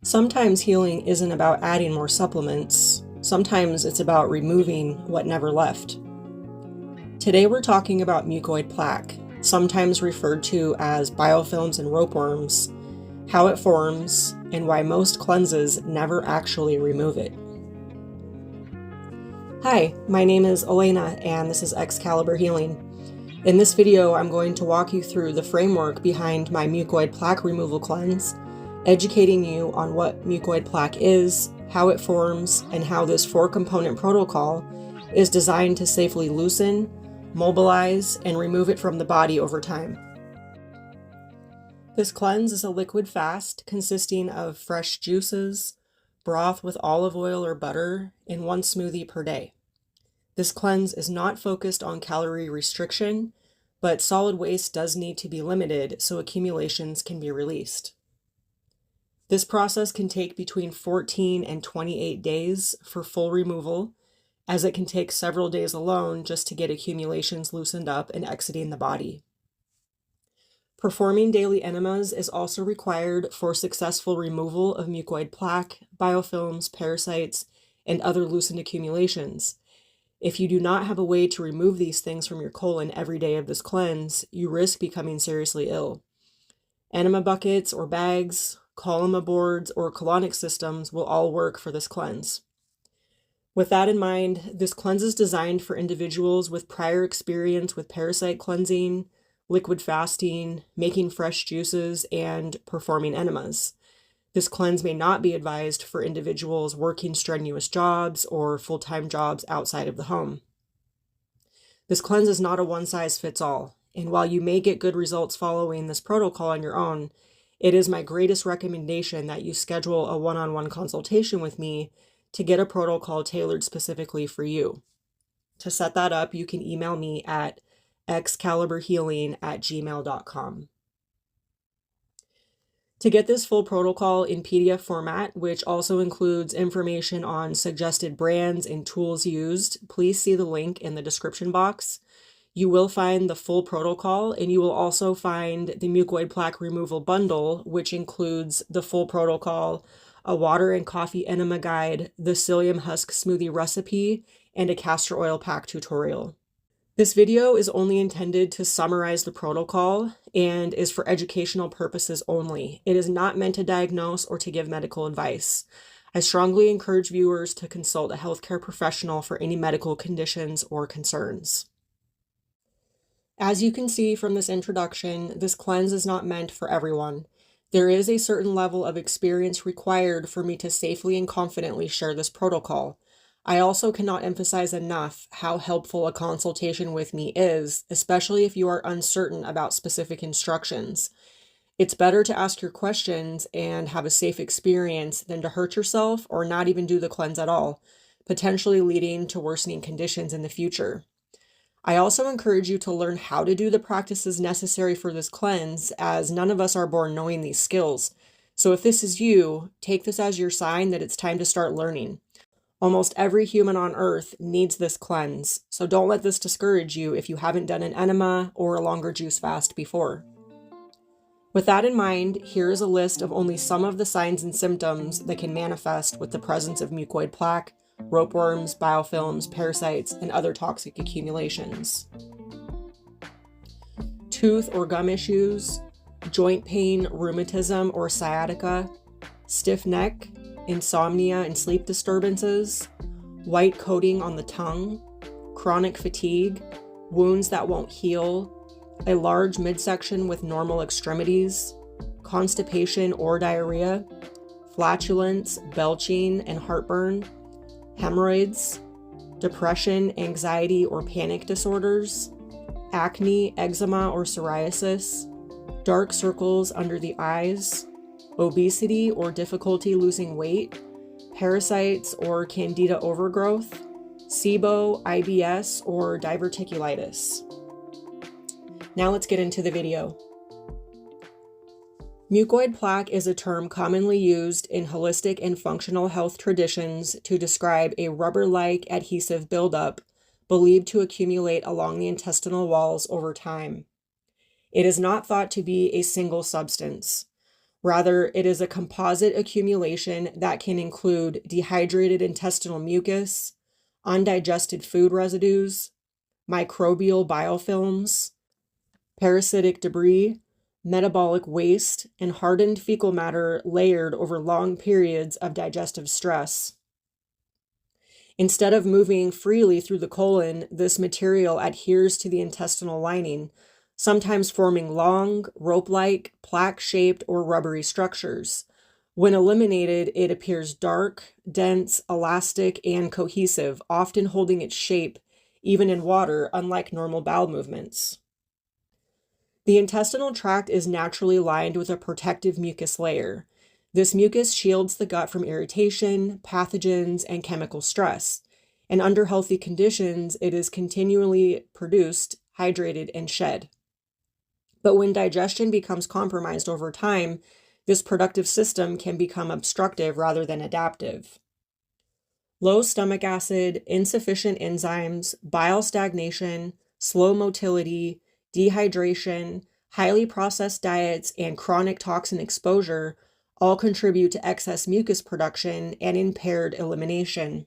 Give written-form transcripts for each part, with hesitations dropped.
Sometimes healing isn't about adding more supplements. Sometimes it's about removing what never left. Today we're talking about mucoid plaque, sometimes referred to as biofilms and ropeworms, how it forms, and why most cleanses never actually remove it. Hi, my name is Allainah and this is Excalibur Healing. In this video, I'm going to walk you through the framework behind my mucoid plaque removal cleanse, educating you on what mucoid plaque is, how it forms, and how this 4-component protocol is designed to safely loosen, mobilize, and remove it from the body over time. This cleanse is a liquid fast consisting of fresh juices, broth with olive oil or butter, and 1 smoothie per day. This cleanse is not focused on calorie restriction, but solid waste does need to be limited so accumulations can be released. This process can take between 14 and 28 days for full removal, as it can take several days alone just to get accumulations loosened up and exiting the body. Performing daily enemas is also required for successful removal of mucoid plaque, biofilms, parasites, and other loosened accumulations. If you do not have a way to remove these things from your colon every day of this cleanse, you risk becoming seriously ill. Enema buckets or bags, column boards, or colonic systems will all work for this cleanse. With that in mind, this cleanse is designed for individuals with prior experience with parasite cleansing, liquid fasting, making fresh juices, and performing enemas. This cleanse may not be advised for individuals working strenuous jobs or full-time jobs outside of the home. This cleanse is not a one-size-fits-all, and while you may get good results following this protocol on your own, it is my greatest recommendation that you schedule a one-on-one consultation with me to get a protocol tailored specifically for you. To set that up, you can email me at excaliburhealing@gmail.com. To get this full protocol in PDF format, which also includes information on suggested brands and tools used, please see the link in the description box. You will find the full protocol, and you will also find the mucoid plaque removal bundle, which includes the full protocol, a water and coffee enema guide, the psyllium husk smoothie recipe, and a castor oil pack tutorial. This video is only intended to summarize the protocol and is for educational purposes only. It is not meant to diagnose or to give medical advice. I strongly encourage viewers to consult a healthcare professional for any medical conditions or concerns. As you can see from this introduction, this cleanse is not meant for everyone. There is a certain level of experience required for me to safely and confidently share this protocol. I also cannot emphasize enough how helpful a consultation with me is, especially if you are uncertain about specific instructions. It's better to ask your questions and have a safe experience than to hurt yourself or not even do the cleanse at all, potentially leading to worsening conditions in the future. I also encourage you to learn how to do the practices necessary for this cleanse, as none of us are born knowing these skills. So if this is you, take this as your sign that it's time to start learning. Almost every human on earth needs this cleanse, so don't let this discourage you if you haven't done an enema or a longer juice fast before. With that in mind, here is a list of only some of the signs and symptoms that can manifest with the presence of mucoid plaque, ropeworms, biofilms, parasites, and other toxic accumulations. Tooth or gum issues, joint pain, rheumatism or sciatica, stiff neck, insomnia and sleep disturbances, white coating on the tongue, chronic fatigue, wounds that won't heal, a large midsection with normal extremities, constipation or diarrhea, flatulence, belching, and heartburn, hemorrhoids, depression, anxiety, or panic disorders, acne, eczema, or psoriasis, dark circles under the eyes, obesity or difficulty losing weight, parasites or candida overgrowth, SIBO, IBS, or diverticulitis. Now let's get into the video. Mucoid plaque is a term commonly used in holistic and functional health traditions to describe a rubber-like adhesive buildup believed to accumulate along the intestinal walls over time. It is not thought to be a single substance. Rather, it is a composite accumulation that can include dehydrated intestinal mucus, undigested food residues, microbial biofilms, parasitic debris, metabolic waste, and hardened fecal matter layered over long periods of digestive stress. Instead of moving freely through the colon, this material adheres to the intestinal lining, sometimes forming long, rope-like, plaque-shaped, or rubbery structures. When eliminated, it appears dark, dense, elastic, and cohesive, often holding its shape even in water, unlike normal bowel movements. The intestinal tract is naturally lined with a protective mucus layer. This mucus shields the gut from irritation, pathogens, and chemical stress. And under healthy conditions, it is continually produced, hydrated, and shed. But when digestion becomes compromised over time, this productive system can become obstructive rather than adaptive. Low stomach acid, insufficient enzymes, bile stagnation, slow motility, dehydration, highly processed diets, and chronic toxin exposure all contribute to excess mucus production and impaired elimination.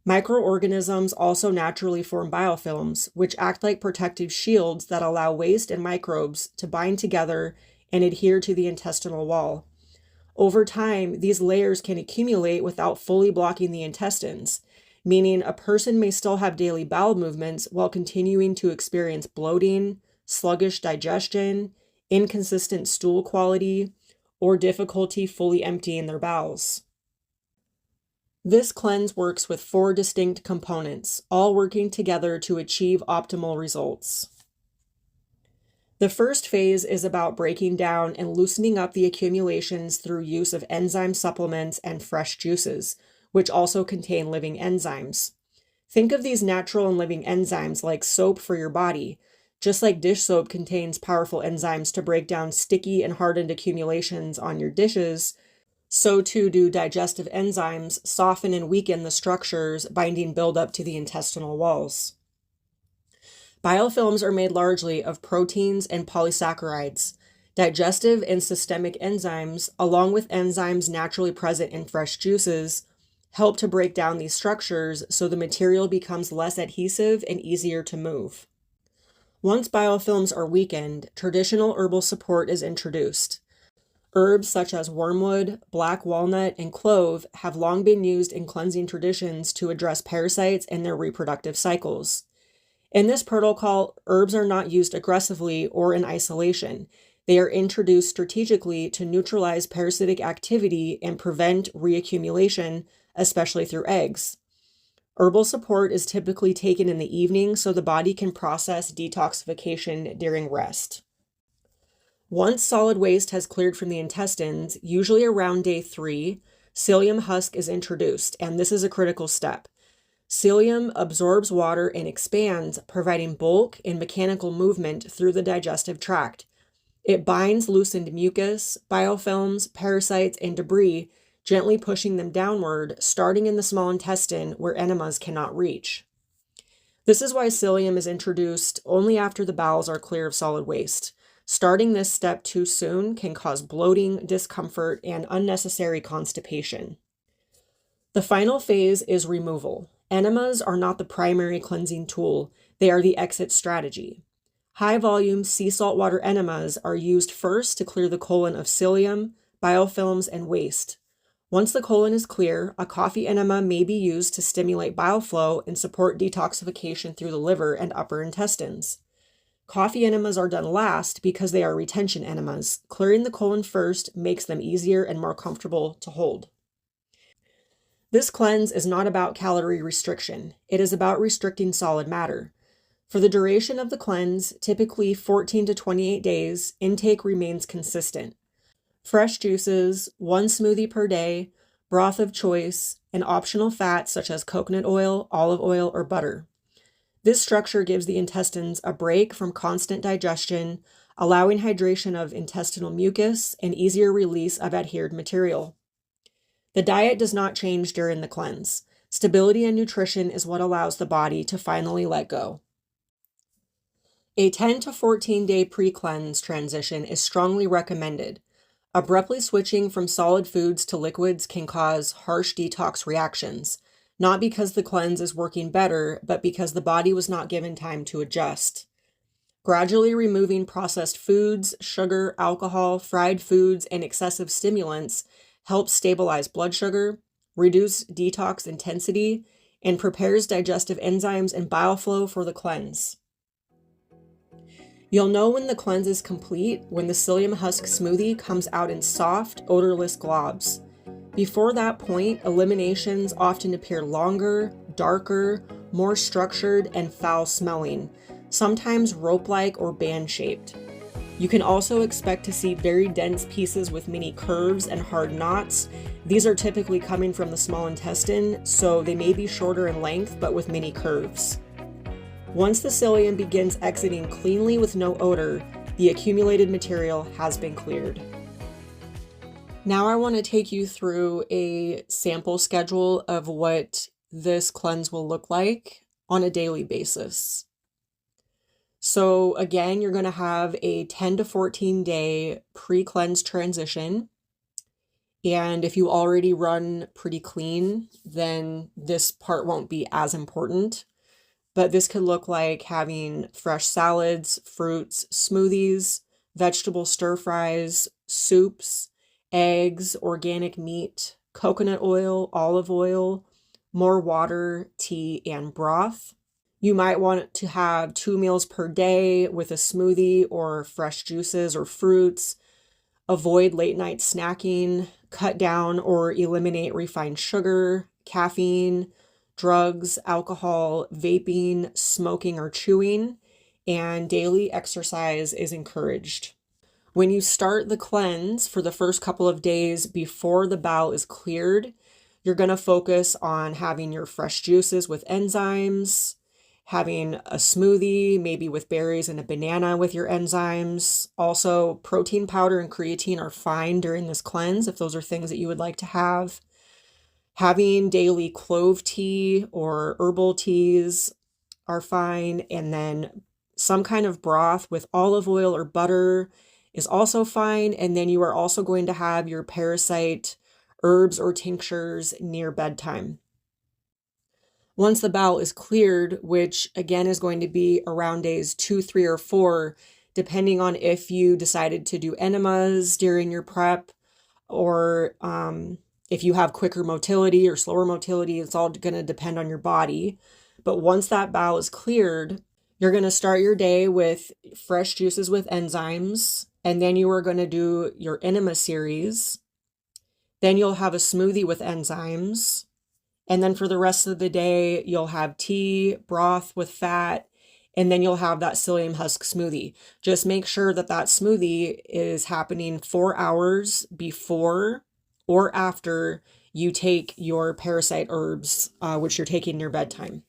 Microorganisms also naturally form biofilms, which act like protective shields that allow waste and microbes to bind together and adhere to the intestinal wall. Over time, these layers can accumulate without fully blocking the intestines, meaning a person may still have daily bowel movements while continuing to experience bloating, sluggish digestion, inconsistent stool quality, or difficulty fully emptying their bowels. This cleanse works with 4 distinct components, all working together to achieve optimal results. The first phase is about breaking down and loosening up the accumulations through use of enzyme supplements and fresh juices, which also contain living enzymes. Think of these natural and living enzymes like soap for your body. Just like dish soap contains powerful enzymes to break down sticky and hardened accumulations on your dishes, so too do digestive enzymes soften and weaken the structures binding buildup to the intestinal walls. Biofilms are made largely of proteins and polysaccharides. Digestive and systemic enzymes, along with enzymes naturally present in fresh juices, help to break down these structures so the material becomes less adhesive and easier to move. Once biofilms are weakened, traditional herbal support is introduced. Herbs such as wormwood, black walnut, and clove have long been used in cleansing traditions to address parasites and their reproductive cycles. In this protocol, herbs are not used aggressively or in isolation. They are introduced strategically to neutralize parasitic activity and prevent reaccumulation, especially through eggs. Herbal support is typically taken in the evening so the body can process detoxification during rest. Once solid waste has cleared from the intestines, usually around day 3, psyllium husk is introduced, and this is a critical step. Psyllium absorbs water and expands, providing bulk and mechanical movement through the digestive tract. It binds loosened mucus, biofilms, parasites, and debris, gently pushing them downward, starting in the small intestine where enemas cannot reach. This is why psyllium is introduced only after the bowels are clear of solid waste. Starting this step too soon can cause bloating, discomfort, and unnecessary constipation. The final phase is removal. Enemas are not the primary cleansing tool, they are the exit strategy. High-volume sea saltwater enemas are used first to clear the colon of psyllium, biofilms, and waste. Once the colon is clear, a coffee enema may be used to stimulate bile flow and support detoxification through the liver and upper intestines. Coffee enemas are done last because they are retention enemas. Clearing the colon first makes them easier and more comfortable to hold. This cleanse is not about calorie restriction. It is about restricting solid matter. For the duration of the cleanse, typically 14 to 28 days, intake remains consistent. Fresh juices, 1 smoothie per day, broth of choice, and optional fats such as coconut oil, olive oil, or butter. This structure gives the intestines a break from constant digestion, allowing hydration of intestinal mucus and easier release of adhered material. The diet does not change during the cleanse. Stability and nutrition is what allows the body to finally let go. A 10 to 14 day pre-cleanse transition is strongly recommended. Abruptly switching from solid foods to liquids can cause harsh detox reactions, not because the cleanse is working better, but because the body was not given time to adjust. Gradually removing processed foods, sugar, alcohol, fried foods, and excessive stimulants helps stabilize blood sugar, reduce detox intensity, and prepares digestive enzymes and bioflow for the cleanse. You'll know when the cleanse is complete when the psyllium husk smoothie comes out in soft, odorless globs. Before that point, eliminations often appear longer, darker, more structured, and foul-smelling, sometimes rope-like or band-shaped. You can also expect to see very dense pieces with many curves and hard knots. These are typically coming from the small intestine, so they may be shorter in length but with many curves. Once the psyllium begins exiting cleanly with no odor, the accumulated material has been cleared. Now I want to take you through a sample schedule of what this cleanse will look like on a daily basis. So again, you're going to have a 10 to 14 day pre-cleanse transition. And if you already run pretty clean, then this part won't be as important. But this could look like having fresh salads, fruits, smoothies, vegetable stir fries, soups, eggs, organic meat, coconut oil, olive oil, more water, tea, and broth. You might want to have 2 meals per day with a smoothie or fresh juices or fruits. Avoid late night snacking, cut down or eliminate refined sugar, caffeine, drugs, alcohol, vaping, smoking, or chewing, and daily exercise is encouraged. When you start the cleanse for the first couple of days before the bowel is cleared, you're going to focus on having your fresh juices with enzymes, having a smoothie, maybe with berries and a banana with your enzymes. Also, protein powder and creatine are fine during this cleanse if those are things that you would like to have. Having daily clove tea or herbal teas are fine. And then some kind of broth with olive oil or butter is also fine. And then you are also going to have your parasite herbs or tinctures near bedtime. Once the bowel is cleared, which again is going to be around days 2, 3, or 4, depending on if you decided to do enemas during your prep or if you have quicker motility or slower motility, it's all going to depend on your body. But once that bowel is cleared, you're going to start your day with fresh juices with enzymes, and then you are going to do your enema series. Then you'll have a smoothie with enzymes. And then for the rest of the day, you'll have tea, broth with fat, and then you'll have that psyllium husk smoothie. Just make sure that that smoothie is happening 4 hours before or after you take your parasite herbs, which you're taking near bedtime.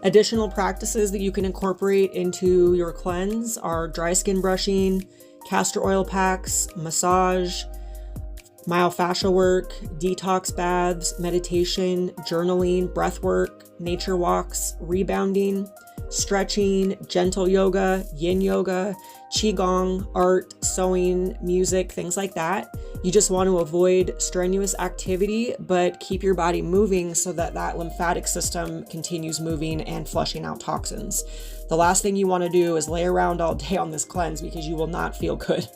Additional practices that you can incorporate into your cleanse are dry skin brushing, castor oil packs, massage, myofascial work, detox baths, meditation, journaling, breath work, nature walks, rebounding, stretching, gentle yoga, yin yoga, qigong, art, sewing, music, things like that. You just want to avoid strenuous activity, but keep your body moving so that that lymphatic system continues moving and flushing out toxins. The last thing you want to do is lay around all day on this cleanse because you will not feel good.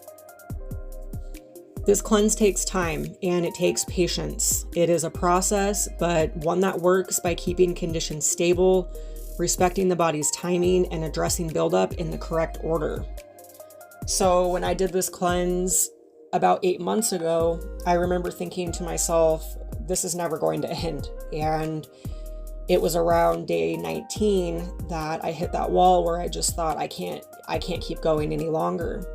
This cleanse takes time and it takes patience. It is a process, but one that works by keeping conditions stable, respecting the body's timing, and addressing buildup in the correct order. So when I did this cleanse about 8 months ago, I remember thinking to myself, this is never going to end. And it was around day 19 that I hit that wall where I just thought, I can't keep going any longer.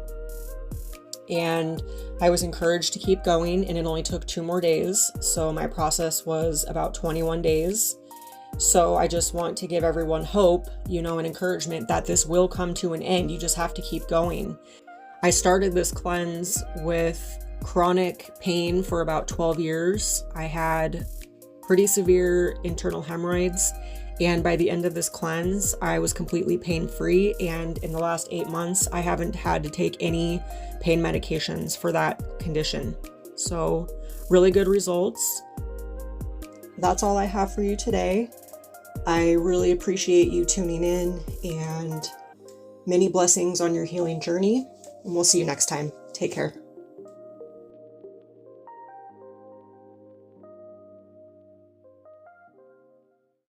And I was encouraged to keep going, and it only took 2 more days. So my process was about 21 days. So I just want to give everyone hope, and encouragement that this will come to an end. You just have to keep going. I started this cleanse with chronic pain for about 12 years. I had pretty severe internal hemorrhoids, And by the end of this cleanse, I was completely pain-free. And in the last 8 months, I haven't had to take any pain medications for that condition. So really good results. That's all I have for you today. I really appreciate you tuning in, and many blessings on your healing journey. And we'll see you next time. Take care.